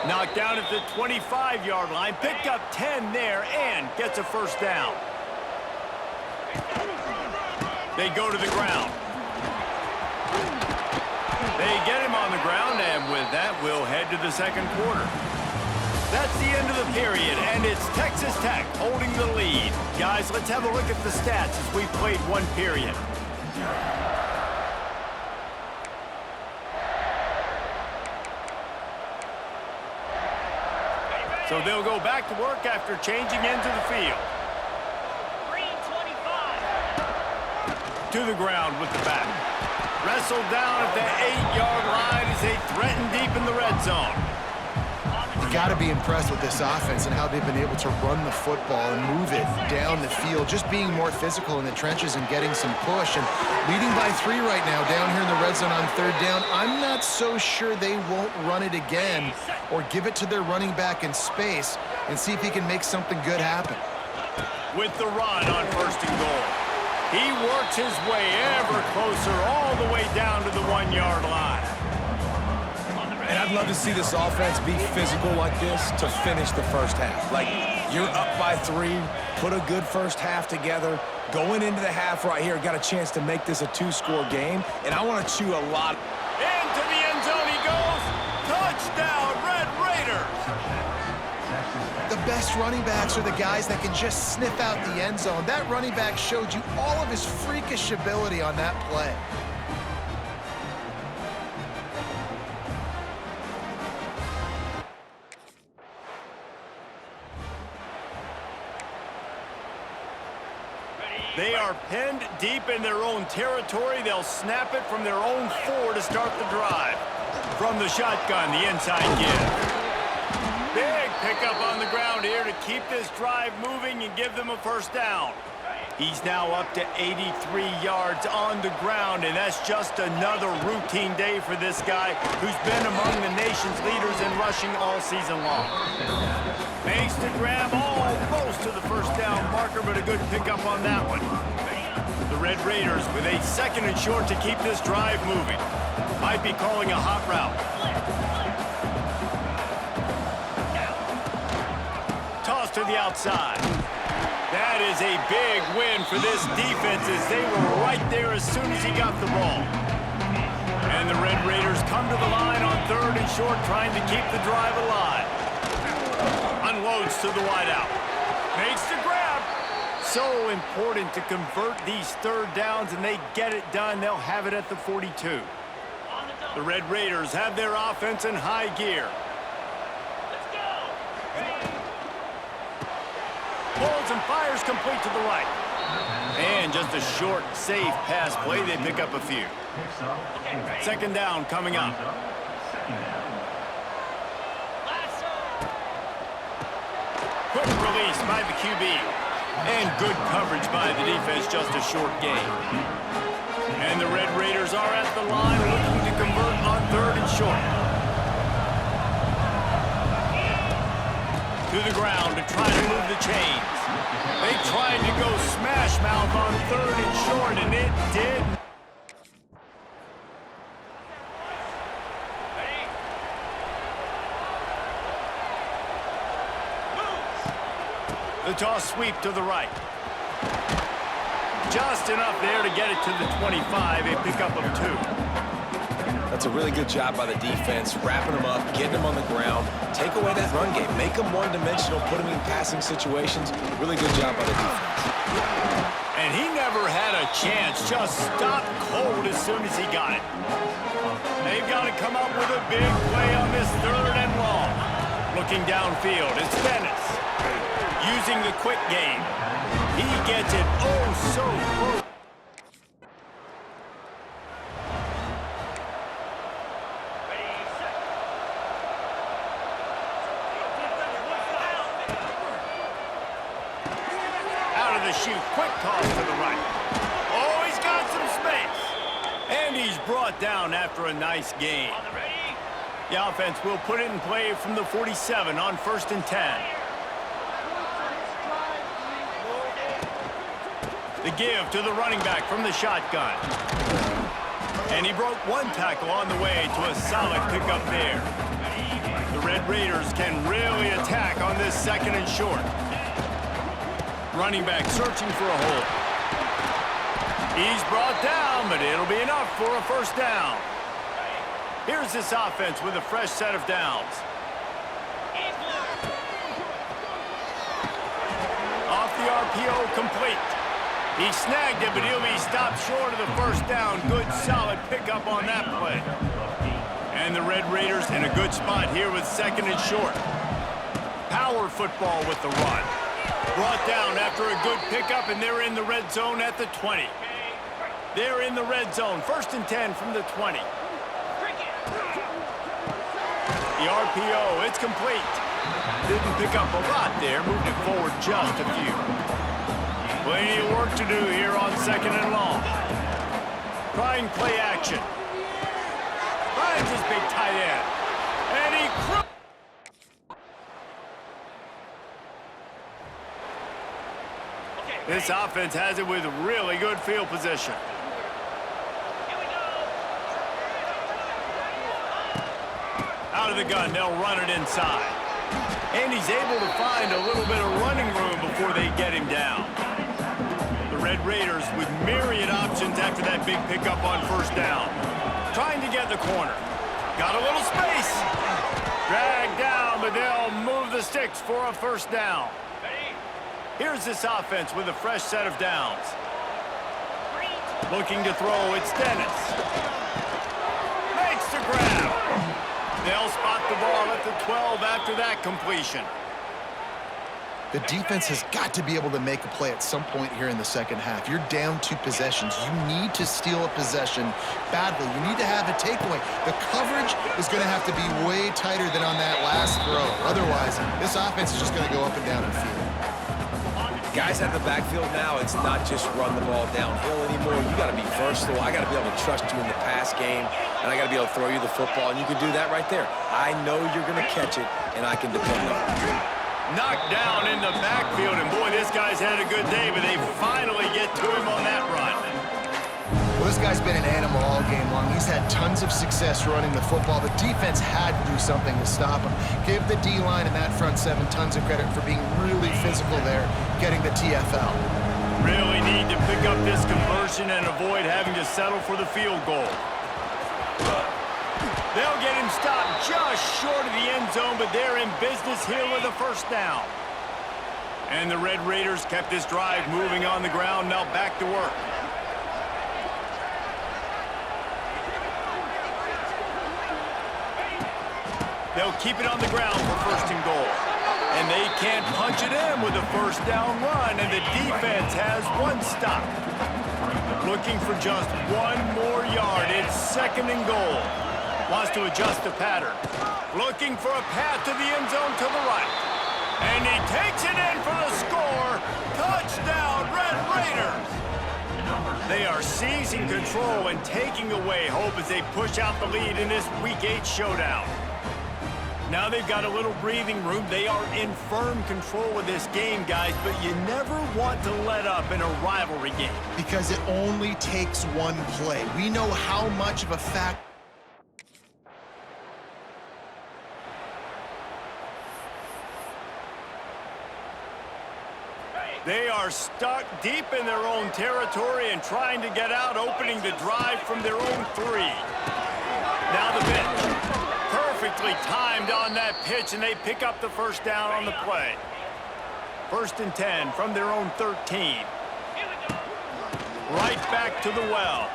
Knocked down at the 25-yard line, picked up 10 there, and gets a first down. They go to the ground. They get him on the ground, and with that, we'll head to the second quarter. That's the end of the period, and it's Texas Tech holding the lead. Guys, let's have a look at the stats as we've played one period. So they'll go back to work after changing into the field. To the ground with the back. Wrestled down at the 8-yard line as they threaten deep in the red zone. You got to be impressed with this offense and how they've been able to run the football and move it down the field, just being more physical in the trenches and getting some push. And leading by 3 right now down here in the red zone on 3rd down. I'm not so sure they won't run it again or give it to their running back in space and see if he can make something good happen. With the run on 1st and goal. He works his way ever closer all the way down to the 1-yard line. And I'd love to see this offense be physical like this to finish the first half. Like, you're up by 3, put a good first half together. Going into the half right here, got a chance to make this a 2-score game, and I want to chew a lot. Into the end zone he goes. Touchdown, Red Raiders. The best running backs are the guys that can just sniff out the end zone. That running back showed you all of his freakish ability on that play. They are pinned deep in their own territory. They'll snap it from their own 4 to start the drive. From the shotgun, the inside give. Big pickup on the ground here to keep this drive moving and give them a first down. He's now up to 83 yards on the ground, and that's just another routine day for this guy who's been among the nation's leaders in rushing all season long. Makes the grab almost to the first down marker, but a good pickup on that one. The Red Raiders with a 2nd and short to keep this drive moving. Might be calling a hot route. Toss to the outside. That is a big win for this defense as they were right there as soon as he got the ball. And the Red Raiders come to the line on 3rd and short, trying to keep the drive alive. Unloads to the wideout. Makes the grab. So important to convert these 3rd downs, and they get it done. They'll have it at the 42. The Red Raiders have their offense in high gear. Pulls and fires complete to the right. And just a short, safe pass play. They pick up a few. 2nd down coming up. Quick release by the QB. And good coverage by the defense, just a short gain. And the Red Raiders are at the line looking to convert on 3rd and short. To the ground to try to move the chains. They tried to go smash mouth on 3rd and short, and it did. The toss sweep to the right. Just enough there to get it to the 25, a pickup of 2. That's a really good job by the defense, wrapping them up, getting them on the ground, take away that run game, make them one-dimensional, put them in passing situations. Really good job by the defense. And he never had a chance, just stopped cold as soon as he got it. They've got to come up with a big play on this 3rd and long. Looking downfield, it's Dennis. Using the quick game. He gets it oh so close. Out of the chute, quick toss to the right. Oh, he's got some space. And he's brought down after a nice gain. The offense will put it in play from the 47 on 1st and 10. The give to the running back from the shotgun. And he broke 1 tackle on the way to a solid pickup there. The Red Raiders on this 2nd and short. Running back searching for a hole. He's brought down, but it'll be enough for a first down. Here's this offense with a fresh set of downs. Off the RPO, complete. He snagged it, but he'll be stopped short of the first down. Good, solid pickup on that play. And the Red Raiders in a good spot here with 2nd and short. Power football with the run. Brought down after a good pickup, and they're in the red zone at the 20. They're in the red zone. 1st and 10 from the 20. The RPO, it's complete. Didn't pick up a lot there, moved it forward just a few. Plenty of work to do here on 2nd and long. Trying play action. Finds his big tight end. And he This offense has it with really good field position. Out of the gun, they'll run it inside. And he's able to find a little bit of running room before they get him down. The Red Raiders with myriad options after that big pickup on first down. Trying to get the corner. Got a little space. Dragged down, but they'll move the sticks for a first down. Here's this offense with a fresh set of downs. Looking to throw, it's Dennis. Makes the grab. They'll spot the ball at the 12 after that completion. The defense has got to be able to make a play at some point here in the 2nd half. You're down 2 possessions. You need to steal a possession badly. You need to have a takeaway. The coverage is going to have to be way tighter than on that last throw. Otherwise, this offense is just going to go up and down the field. Guys at the backfield now, it's not just run the ball downhill anymore. You got to be versatile. I got to be able to trust you in the pass game, and I got to be able to throw you the football, and you can do that right there. I know you're going to catch it, and I can depend on it. Knocked down in the backfield, and boy, this guy's had a good day, but they finally get to him on that run. Well, this guy's been an animal all game long. He's had tons of success running the football. The defense had to do something to stop him. Give the D-line and that front 7 tons of credit for being really physical there, getting the TFL. Really need to pick up this conversion and avoid having to settle for the field goal. They'll get him stopped just short of the end zone, but they're in business here with a first down. And the Red Raiders kept this drive moving on the ground, now back to work. They'll keep it on the ground for 1st and goal. And they can't punch it in with a first down run, and the defense has 1 stop. Looking for just 1 more yard. It's 2nd and goal. Wants to adjust the pattern. Looking for a path to the end zone to the right. And he takes it in for the score. Touchdown, Red Raiders. They are seizing control and taking away hope as they push out the lead in this Week 8 showdown. Now they've got a little breathing room. They are in firm control of this game, guys, but you never want to let up in a rivalry game. Because it only takes 1 play. We know how much of a fact. They are stuck deep in their own territory and trying to get out, opening the drive from their own 3. Now the pitch. Perfectly timed on that pitch, and they pick up the first down on the play. 1st and 10 from their own 13. Right back to the well.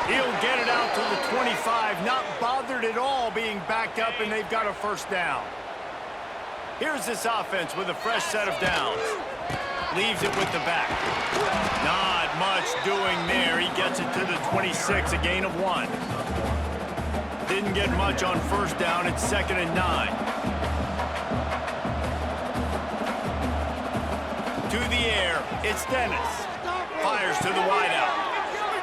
He'll get it out to the 25, not bothered at all being backed up, and they've got a first down. Here's this offense with a fresh set of downs. Leaves it with the back. Not much doing there. He gets it to the 26, a gain of 1. Didn't get much on first down. It's 2nd and 9. To the air, it's Dennis. Fires to the wideout.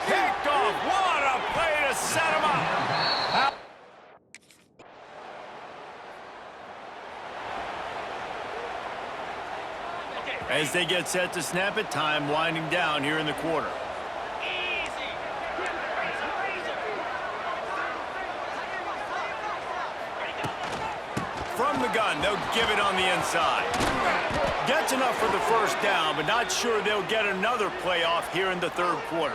Picked off. What a play to set him up. As they get set to snap it, time winding down here in the quarter. From the gun, they'll give it on the inside. Gets enough for the first down, but not sure they'll get another playoff here in the third quarter.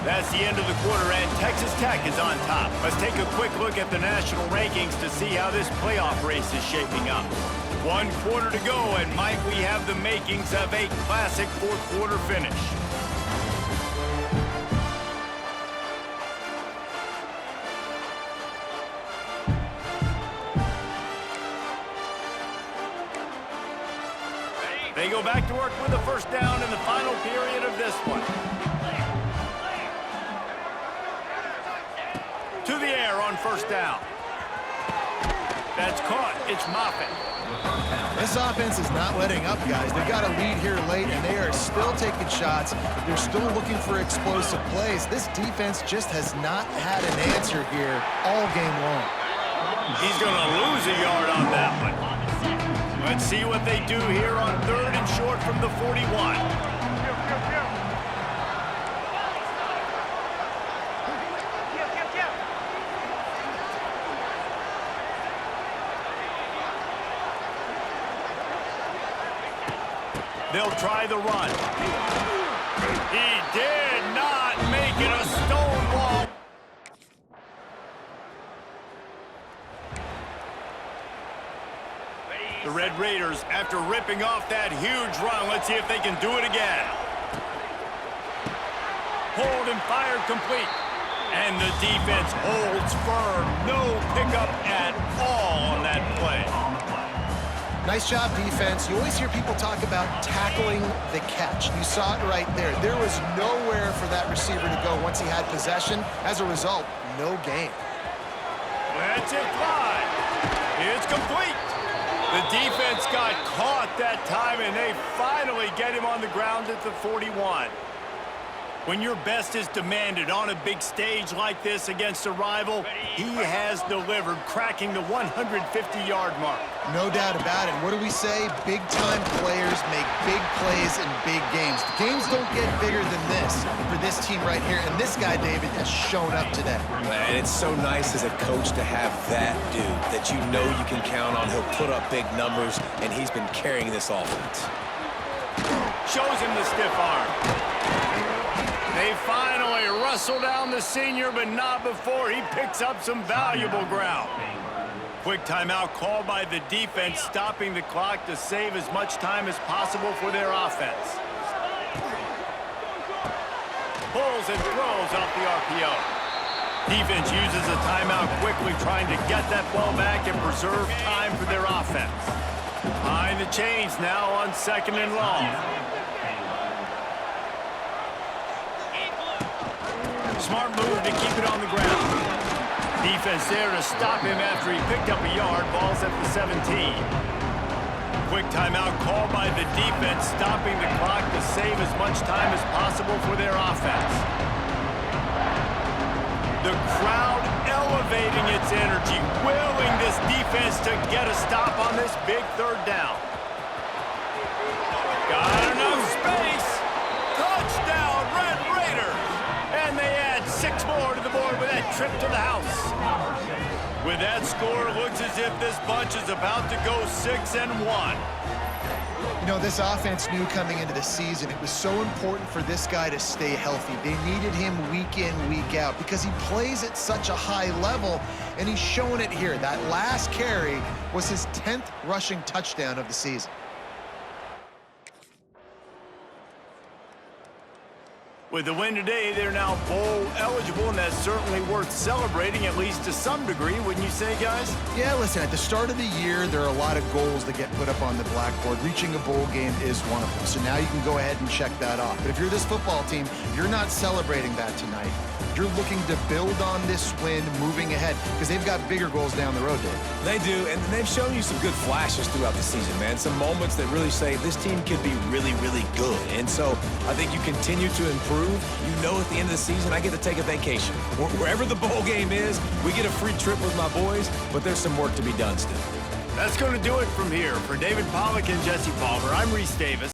That's the end of the quarter, and Texas Tech is on top. Let's take a quick look at the national rankings to see how this playoff race is shaping up. 1 quarter to go, and might we have the makings of a classic fourth quarter finish. They go back to work with a first down in the final period of this one. To the air on first down. That's caught. It's Moffitt. This offense is not letting up, guys. They've got a lead here late, and they are still taking shots. They're still looking for explosive plays. This defense just has not had an answer here all game long. He's going to lose a yard on that one. Let's see what they do here on 3rd and short from the 41. They'll try the run. He did not make it a stone wall. The Red Raiders, after ripping off that huge run, let's see if they can do it again. Hold and fired complete. And the defense holds firm. No pickup at all on that play. Nice job, defense. You always hear people talk about tackling the catch. You saw it right there. There was nowhere for that receiver to go once he had possession. As a result, no gain. Let's it fly. It's complete. The defense got caught that time, and they finally get him on the ground at the 41. When your best is demanded on a big stage like this against a rival, he has delivered, cracking the 150-yard mark. No doubt about it. What do we say? Big-time players make big plays in big games. The games don't get bigger than this for this team right here, and this guy, David, has shown up today. And it's so nice as a coach to have that dude that you know you can count on. He'll put up big numbers, and he's been carrying this offense. Shows him the stiff arm. They finally wrestle down the senior, but not before he picks up some valuable ground. Quick timeout called by the defense, stopping the clock to save as much time as possible for their offense. Pulls and throws off the RPO. Defense uses a timeout quickly, trying to get that ball back and preserve time for their offense. Behind the chains now on 2nd and long. Smart move to keep it on the ground. Defense there to stop him after he picked up a yard. Ball's at the 17. Quick timeout called by the defense, stopping the clock to save as much time as possible for their offense. The crowd elevating its energy, willing this defense to get a stop on this big 3rd down. Got enough space. Touchdown, Red Raiders. And they add 6 more to the board with that trip to the house. With that score, it looks as if this bunch is about to go 6-1. You know, this offense knew coming into the season it was so important for this guy to stay healthy. They needed him week in, week out because he plays at such a high level, and he's showing it here. That last carry was his 10th rushing touchdown of the season. With the win today, they're now bowl eligible, and that's certainly worth celebrating, at least to some degree, wouldn't you say, guys? Yeah, listen, at the start of the year, there are a lot of goals that get put up on the blackboard. Reaching a bowl game is one of them. So now you can go ahead and check that off. But if you're this football team, you're not celebrating that tonight. You're looking to build on this win moving ahead because they've got bigger goals down the road, Dave. They do, and they've shown you some good flashes throughout the season, man. Some moments that really say this team could be really, really good. And so I think you continue to improve. You know at the end of the season, I get to take a vacation. Wherever the bowl game is, we get a free trip with my boys, but there's some work to be done still. That's going to do it from here. For David Pollack and Jesse Palmer, I'm Reese Davis.